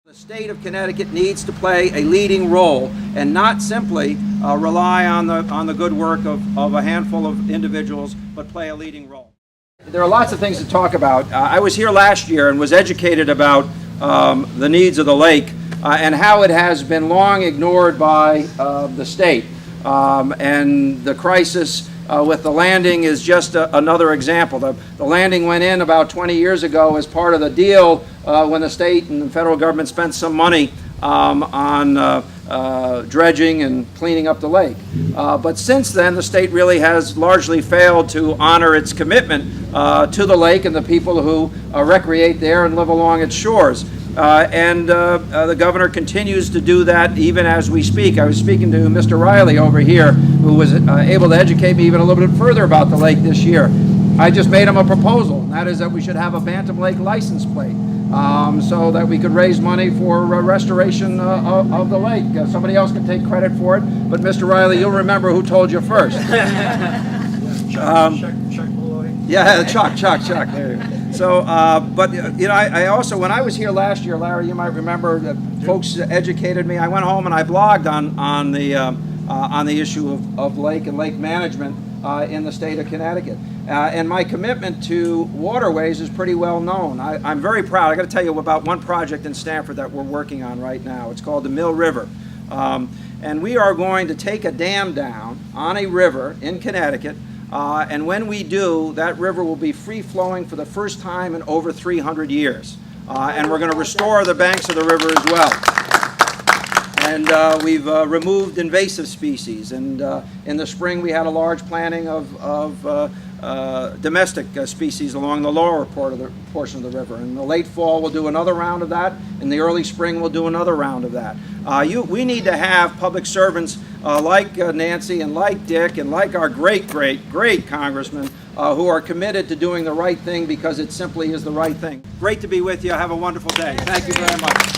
The state of Connecticut needs to play a leading role and not simply rely on the good work of a handful of individuals, but play a leading role. There are lots of things to talk about. I was here last year and was educated about the needs of the lake and how it has been long ignored by the state. And the crisis with the landing is just another example. The landing went in about 20 years ago as part of the deal when the state and the federal government spent some money on dredging and cleaning up the lake. But since then, the state really has largely failed to honor its commitment to the lake and the people who recreate there and live along its shores. The governor continues to do that even as we speak. I was speaking to Mr. Riley over here, who was able to educate me even a little bit further about the lake this year. I just made him a proposal, and that is that we should have a Bantam Lake license plate so that we could raise money for restoration of the lake. Somebody else can take credit for it, but Mr. Riley, you'll remember who told you first. Chuck Malloy. Yeah, Chuck. There you go. So, but you know, I also, when I was here last year, Larry, you might remember that folks educated me. I went home and I blogged on the issue of lake and lake management in the state of Connecticut. And my commitment to waterways is pretty well known. I'm very proud. I got to tell you about one project in Stamford that we're working on right now. It's called the Mill River. And we are going to take a dam down on a river in Connecticut. And when we do, that river will be free-flowing for the first time in over 300 years. And we're going to restore the banks of the river as well. And we've removed invasive species. And in the spring, we had a large planting of domestic species along the lower portion of the river. In the late fall, we'll do another round of that. In the early spring, we'll do another round of that. We need to have public servants like Nancy and like Dick and like our great congressman who are committed to doing the right thing because it simply is the right thing. Great to be with you. Have a wonderful day. Thank you very much.